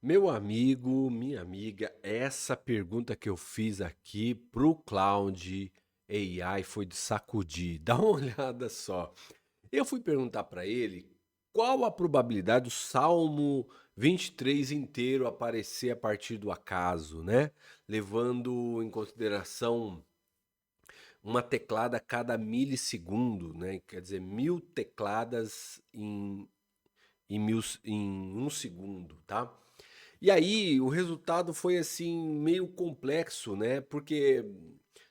Meu amigo, minha amiga, essa pergunta que eu fiz aqui pro Cloud AI foi de sacudir. Dá uma olhada só. Eu fui perguntar para ele qual a probabilidade do Salmo 23 inteiro aparecer a partir do acaso, né? Levando em consideração uma teclada a cada milissegundo, né? Quer dizer, 1.000 tecladas em um segundo, tá? E aí, o resultado foi assim meio complexo, né? Porque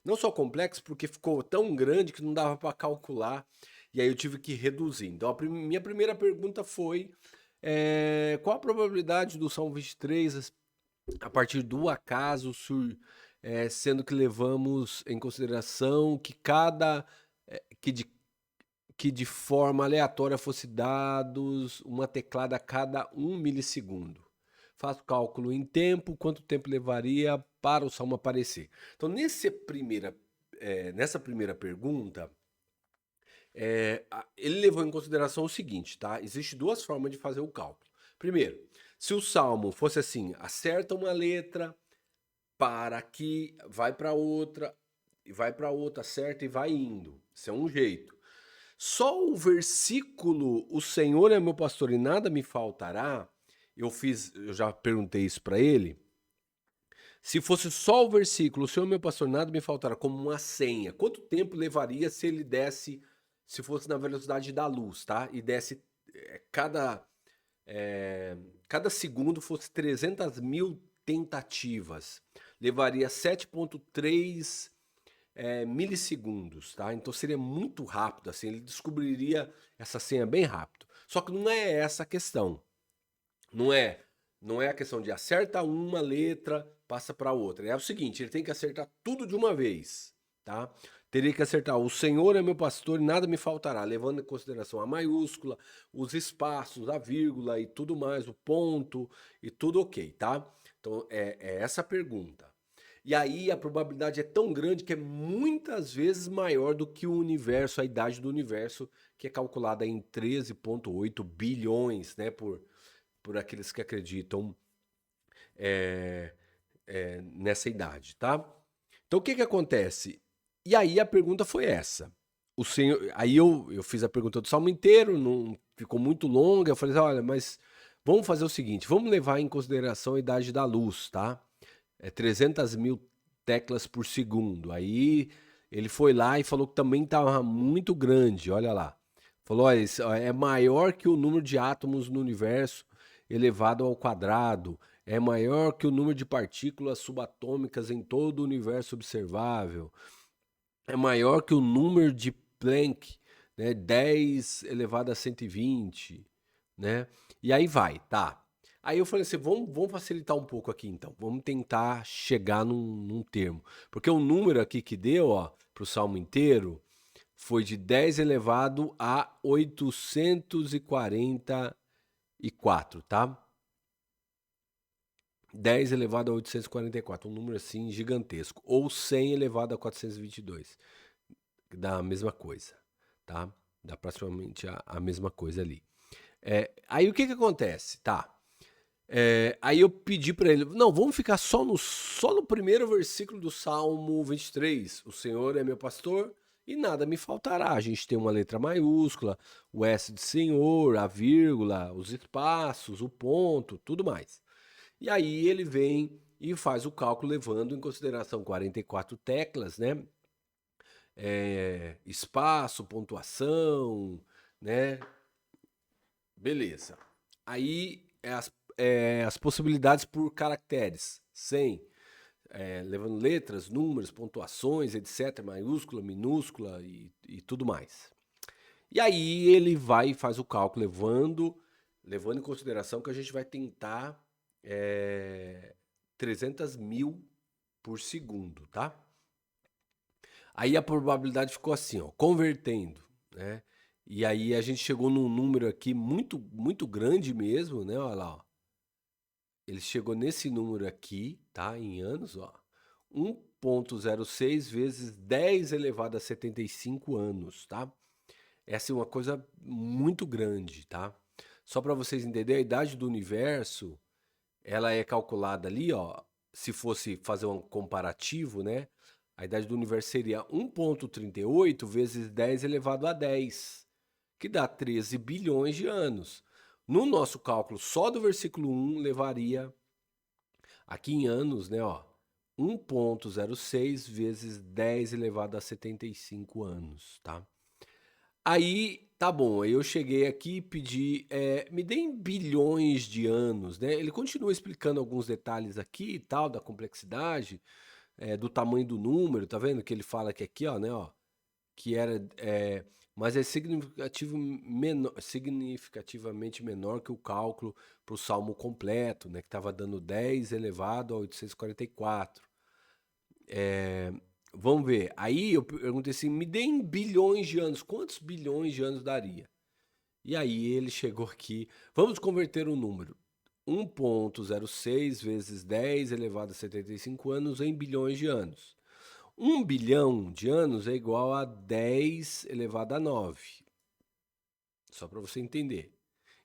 não só complexo, porque ficou tão grande que não dava para calcular. E aí eu tive que reduzir. Então, minha primeira pergunta foi: qual a probabilidade do Salmo 23 a partir do acaso, sendo que levamos em consideração que que de forma aleatória fosse dados uma teclada a cada 1 milissegundo. Faço cálculo em tempo, quanto tempo levaria para o salmo aparecer. Então, nessa primeira pergunta, ele levou em consideração o seguinte, tá? Existem duas formas de fazer o cálculo. Primeiro, se o salmo fosse assim, acerta uma letra, para aqui, vai para outra, e vai para outra, acerta e vai indo. Isso é um jeito. Só o versículo, o Senhor é meu pastor e nada me faltará. Eu já perguntei isso para ele. Se fosse só o versículo, o Senhor é meu pastor, nada me faltará, como uma senha. Quanto tempo levaria se ele desse, se fosse na velocidade da luz, tá? E desse cada cada segundo fosse 300 mil tentativas, levaria 7,3 milissegundos, tá? Então seria muito rápido, assim, ele descobriria essa senha bem rápido. Só que não é essa a questão. Não é, não é a questão de acerta uma letra, passa para outra. É o seguinte, ele tem que acertar tudo de uma vez, tá? Teria que acertar, o Senhor é meu pastor e nada me faltará, levando em consideração a maiúscula, os espaços, a vírgula e tudo mais, o ponto e tudo ok, tá? Então é essa a pergunta. E aí a probabilidade é tão grande que é muitas vezes maior do que o universo, a idade do universo, que é calculada em 13,8 bilhões, né, por aqueles que acreditam é, nessa idade, tá? Então o que que acontece? E aí a pergunta foi essa. O senhor, aí eu fiz a pergunta do salmo inteiro, não ficou muito longa. Eu falei, olha, mas vamos fazer o seguinte, vamos levar em consideração a idade da luz, tá? 300 mil teclas por segundo. Aí ele foi lá e falou que também estava muito grande, olha lá. Falou, olha, isso é maior que o número de átomos no universo elevado ao quadrado, é maior que o número de partículas subatômicas em todo o universo observável, é maior que o número de Planck, né, 10 elevado a 120, né? E aí vai, tá. Aí eu falei assim, vamos facilitar um pouco aqui então. Vamos tentar chegar num termo. Porque o número aqui que deu, ó, pro salmo inteiro, foi de 10 elevado a 844, tá? 10 elevado a 844, um número assim gigantesco. Ou 100 elevado a 422, que dá a mesma coisa, tá? Dá praticamente a mesma coisa ali. Aí o que que acontece? Tá. Aí eu pedi para ele, não, vamos ficar só no primeiro versículo do Salmo 23. O Senhor é meu pastor e nada me faltará. A gente tem uma letra maiúscula, o S de Senhor, a vírgula, os espaços, o ponto, tudo mais. E aí ele vem e faz o cálculo levando em consideração 44 teclas, né? Espaço, pontuação, né? Beleza. Aí as possibilidades por caracteres, 100, levando letras, números, pontuações, etc., maiúscula, minúscula e tudo mais. E aí ele vai e faz o cálculo levando em consideração que a gente vai tentar é, 300 mil por segundo, tá? Aí a probabilidade ficou assim, ó, convertendo, né? E aí a gente chegou num número aqui muito grande mesmo, né? Olha lá, ó. Ele chegou nesse número aqui, tá? Em anos, ó. 1,06 vezes 10 elevado a 75 anos, tá? Essa é uma coisa muito grande, tá? Só para vocês entenderem, a idade do universo ela é calculada ali, ó, se fosse fazer um comparativo, né? A idade do universo seria 1,38 vezes 10 elevado a 10, que dá 13 bilhões de anos. No nosso cálculo, só do versículo 1 levaria, aqui em anos, né, ó, 1,06 vezes 10 elevado a 75 anos, tá? Aí, tá bom, aí eu cheguei aqui e pedi, me deem bilhões de anos, né? Ele continua explicando alguns detalhes aqui e tal, da complexidade, do tamanho do número, tá vendo? Que ele fala que aqui, ó, né, ó, que era, mas é significativamente menor que o cálculo para o salmo completo, né, que estava dando 10 elevado a 844. Vamos ver. Aí eu perguntei assim: me deem bilhões de anos, quantos bilhões de anos daria? E aí ele chegou aqui, vamos converter o número. 1,06 vezes 10 elevado a 75 anos em bilhões de anos. 1 bilhão de anos é igual a 10 elevado a 9. Só para você entender.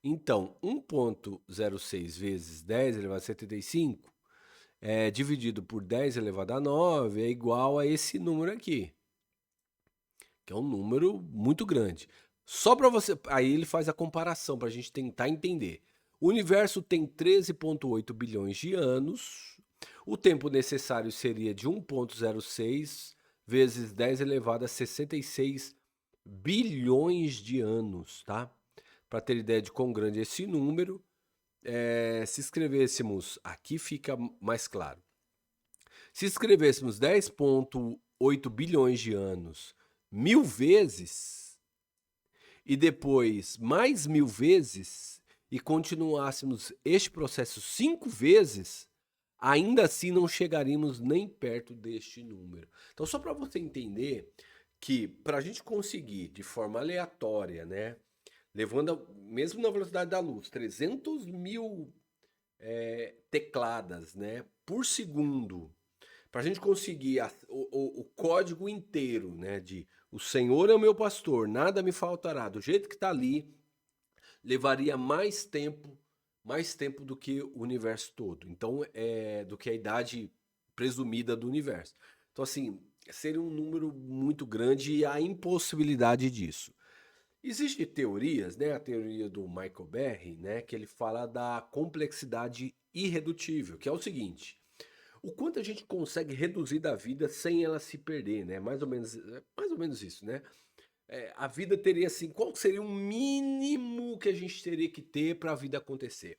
Então, 1,06 vezes 10 elevado a 75 dividido por 10 elevado a 9 é igual a esse número aqui, que é um número muito grande. Só para você. Aí ele faz a comparação para a gente tentar entender. O universo tem 13,8 bilhões de anos. O tempo necessário seria de 1,06 vezes 10 elevado a 66 bilhões de anos, tá? Para ter ideia de quão grande é esse número, se escrevêssemos, aqui fica mais claro. Se escrevêssemos 10,8 bilhões de anos 1000 vezes e depois mais 1000 vezes e continuássemos este processo 5 vezes, ainda assim não chegaríamos nem perto deste número. Então, só para você entender que para a gente conseguir de forma aleatória, né, levando mesmo na velocidade da luz, 300 mil tecladas, né, por segundo, para a gente conseguir o código inteiro, né, de o Senhor é o meu pastor, nada me faltará, do jeito que está ali, levaria mais tempo do que o universo todo. Então, do que a idade presumida do universo. Então, assim, seria um número muito grande e a impossibilidade disso. Existem teorias, né? A teoria do Michael Berry, né? Que ele fala da complexidade irredutível, que é o seguinte: o quanto a gente consegue reduzir da vida sem ela se perder, né? Mais ou menos isso, né? A vida teria assim, qual seria o mínimo que a gente teria que ter para a vida acontecer?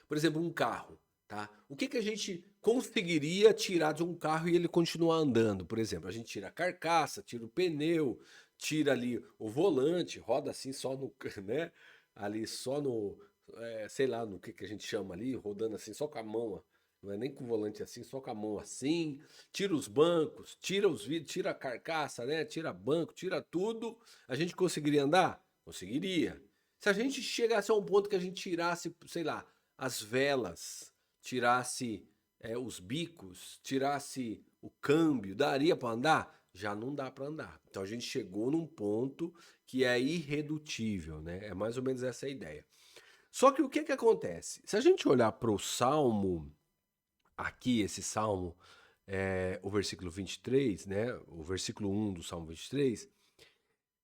Por exemplo, um carro, tá? O que a gente conseguiria tirar de um carro e ele continuar andando? Por exemplo, a gente tira a carcaça, tira o pneu, tira ali o volante, roda assim só no, né? Ali só no, sei lá, no que a gente chama ali, rodando assim só com a mão, ó. Não é nem com o volante assim, só com a mão assim. Tira os bancos, tira os vidros, tira a carcaça, né? Tira banco, tira tudo. A gente conseguiria andar? Conseguiria. Se a gente chegasse a um ponto que a gente tirasse, sei lá, as velas, tirasse os bicos, tirasse o câmbio, daria para andar? Já não dá para andar. Então a gente chegou num ponto que é irredutível, né? É mais ou menos essa a ideia. Só que o que acontece? Se a gente olhar para o Salmo, aqui, esse Salmo, o versículo 23, né? O versículo 1 do Salmo 23,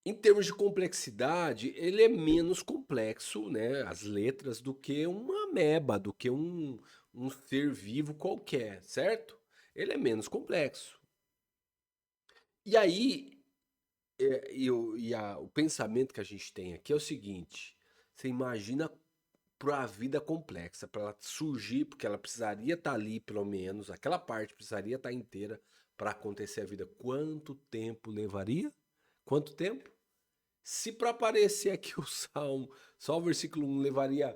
em termos de complexidade, ele é menos complexo, né, as letras, do que uma ameba, do que um ser vivo qualquer, certo? Ele é menos complexo. E aí, o pensamento que a gente tem aqui é o seguinte: você imagina para a vida complexa, para ela surgir, porque ela precisaria estar ali, pelo menos, aquela parte precisaria estar inteira para acontecer a vida. Quanto tempo levaria? Quanto tempo? Se para aparecer aqui o Salmo, só o versículo 1 levaria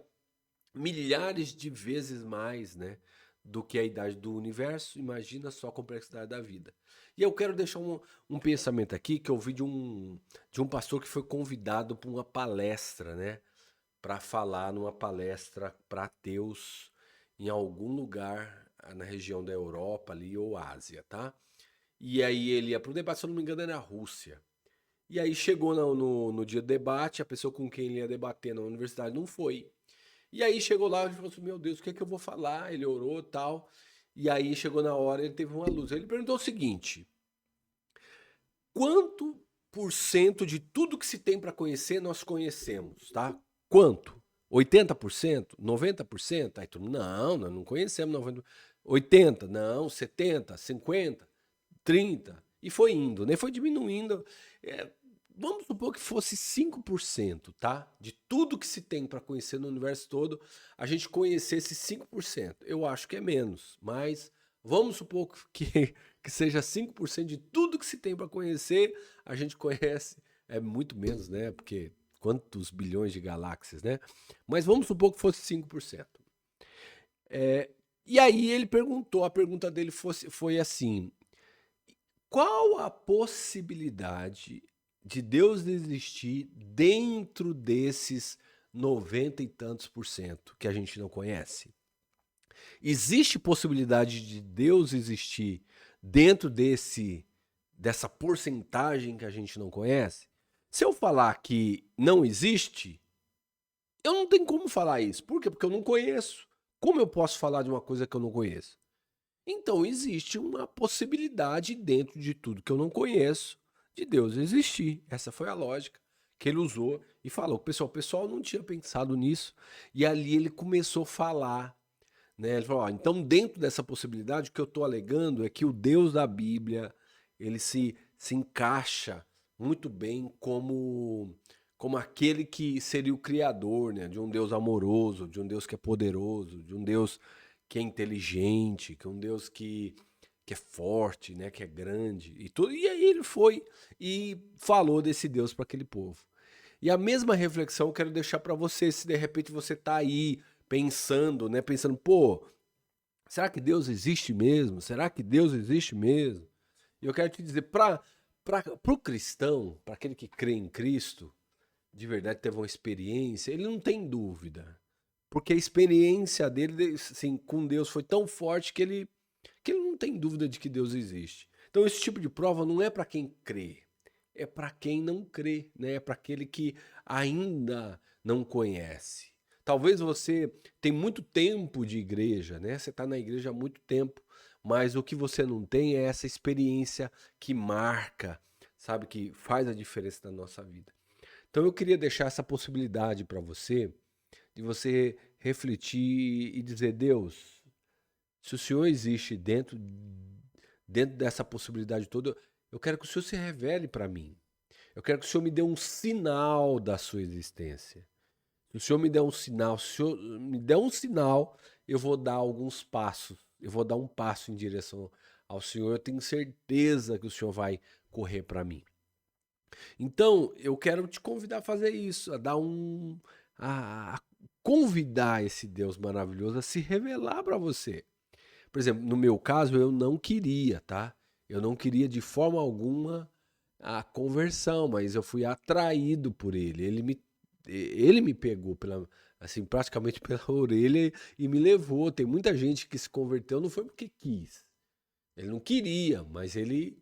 milhares de vezes mais, né, do que a idade do universo, imagina só a complexidade da vida. E eu quero deixar um pensamento aqui que eu ouvi de um pastor que foi convidado para uma palestra, né, para falar numa palestra para ateus em algum lugar na região da Europa ali ou Ásia, tá? E aí ele ia para o debate, se eu não me engano, era na Rússia. E aí chegou no dia do debate, a pessoa com quem ele ia debater na universidade não foi. E aí chegou lá, ele falou assim, meu Deus, o que é que eu vou falar? Ele orou e tal. E aí chegou na hora, ele teve uma luz. Ele perguntou o seguinte: quanto por cento de tudo que se tem para conhecer nós conhecemos, tá? Quanto? 80%? 90%? Aí tu, não, nós não conhecemos 90%. 80%? Não, 70%, 50%, 30%. E foi indo, né? Foi diminuindo. É, vamos supor que fosse 5%, tá? De tudo que se tem para conhecer no universo todo, a gente conhecesse 5%. Eu acho que é menos, mas vamos supor que seja 5% de tudo que se tem para conhecer, a gente conhece. É muito menos, né? Porque quantos bilhões de galáxias, né? Mas vamos supor que fosse 5%. E aí ele perguntou, a pergunta dele foi assim: qual a possibilidade de Deus existir dentro desses 90 e tantos por cento que a gente não conhece? Existe possibilidade de Deus existir dentro dessa porcentagem que a gente não conhece? Se eu falar que não existe, eu não tenho como falar isso. Por quê? Porque eu não conheço. Como eu posso falar de uma coisa que eu não conheço? Então existe uma possibilidade dentro de tudo que eu não conheço de Deus existir. Essa foi a lógica que ele usou e falou. O pessoal não tinha pensado nisso. E ali ele começou a falar, né? Ele falou, ó, então dentro dessa possibilidade, o que eu estou alegando é que o Deus da Bíblia, ele se encaixa muito bem como aquele que seria o criador, né? De um Deus amoroso, de um Deus que é poderoso, de um Deus que é inteligente, que é um Deus que é forte, né? Que é grande e tudo. E aí ele foi e falou desse Deus para aquele povo. E a mesma reflexão eu quero deixar para você, se de repente você está aí pensando, né? Pensando, pô, será que Deus existe mesmo? Será que Deus existe mesmo? E eu quero te dizer, para o cristão, para aquele que crê em Cristo, de verdade teve uma experiência, ele não tem dúvida. Porque a experiência dele assim, com Deus foi tão forte que ele não tem dúvida de que Deus existe. Então esse tipo de prova não é para quem crê, é para quem não crê, né? É para aquele que ainda não conhece. Talvez você tem muito tempo de igreja, né? Você está na igreja há muito tempo, mas o que você não tem é essa experiência que marca, sabe, que faz a diferença na nossa vida. Então eu queria deixar essa possibilidade para você, de você refletir e dizer, Deus, se o Senhor existe dentro dessa possibilidade toda, eu quero que o Senhor se revele para mim. Eu quero que o Senhor me dê um sinal da sua existência. Se o Senhor me der um sinal, se o Senhor me der um sinal, eu vou dar alguns passos. Eu vou dar um passo em direção ao Senhor. Eu tenho certeza que o Senhor vai correr para mim. Então, eu quero te convidar a fazer isso, a dar a convidar esse Deus maravilhoso a se revelar para você. Por exemplo, no meu caso, eu não queria, tá? Eu não queria de forma alguma a conversão, mas eu fui atraído por ele. Ele me pegou assim, praticamente pela orelha e me levou. Tem muita gente que se converteu não foi porque quis. Ele não queria, mas ele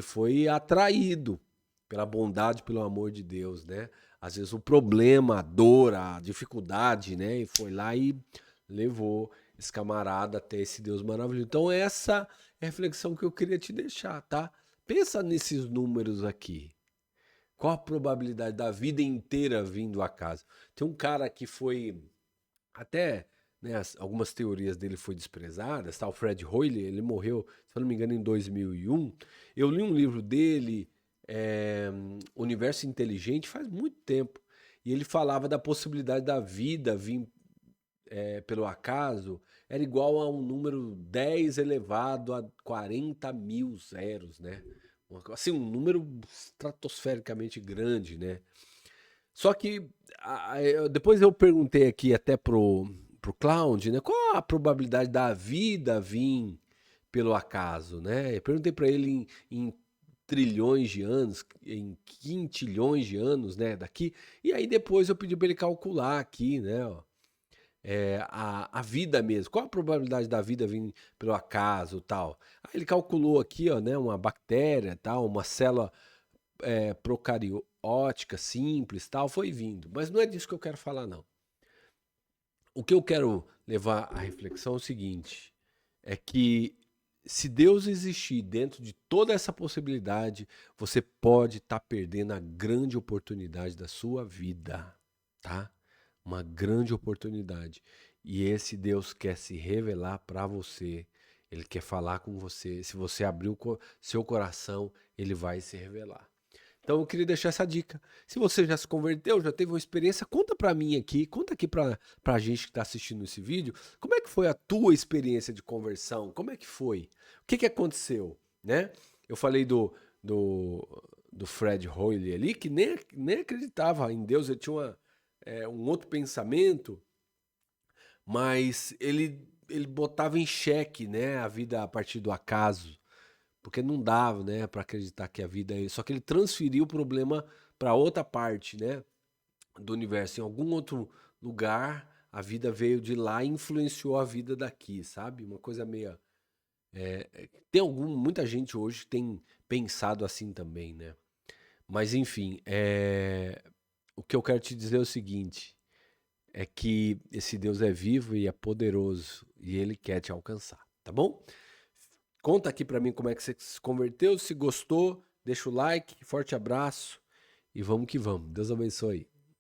foi atraído pela bondade, pelo amor de Deus, né? Às vezes o problema, a dor, a dificuldade, né? E foi lá e levou esse camarada até esse Deus maravilhoso. Então essa é a reflexão que eu queria te deixar, tá? Pensa nesses números aqui. Qual a probabilidade da vida inteira vindo a casa? Tem um cara que foi até, né, algumas teorias dele foi desprezadas, tá? O Fred Hoyle, ele morreu, se eu não me engano, em 2001. Eu li um livro dele, Universo Inteligente, faz muito tempo. E ele falava da possibilidade da vida vir pelo acaso, era igual a um número 10 elevado a 40 mil zeros, né? Assim, um número estratosfericamente grande, né? Só que depois eu perguntei aqui até pro Cloud, né? Qual a probabilidade da vida vir pelo acaso, né? Eu perguntei para ele em trilhões de anos, em quintilhões de anos, né? Daqui. E aí depois eu pedi para ele calcular aqui, né? Ó, a vida mesmo. Qual a probabilidade da vida vir pelo acaso, tal? Aí ele calculou aqui, ó, né? Uma bactéria, tal, uma célula procariótica simples, tal, foi vindo. Mas não é disso que eu quero falar, não. O que eu quero levar à reflexão é o seguinte, é que se Deus existir dentro de toda essa possibilidade, você pode estar perdendo a grande oportunidade da sua vida, tá? Uma grande oportunidade. E esse Deus quer se revelar para você. Ele quer falar com você. Se você abrir seu coração, ele vai se revelar. Então eu queria deixar essa dica. Se você já se converteu, já teve uma experiência, conta pra mim aqui, conta aqui pra gente que tá assistindo esse vídeo, como é que foi a tua experiência de conversão? Como é que foi? O que que aconteceu, né? Eu falei do Fred Hoyle ali, que nem acreditava em Deus, ele tinha um outro pensamento, mas ele botava em xeque, né, a vida a partir do acaso. Porque não dava, né, para acreditar que a vida é. Só que ele transferiu o problema para outra parte, né, do universo. Em algum outro lugar, a vida veio de lá e influenciou a vida daqui, sabe? Uma coisa meio. Tem muita gente hoje tem pensado assim também, né? Mas enfim, o que eu quero te dizer é o seguinte: é que esse Deus é vivo e é poderoso e ele quer te alcançar, tá bom? Conta aqui pra mim como é que você se converteu, se gostou, deixa o like, forte abraço e vamos que vamos. Deus abençoe.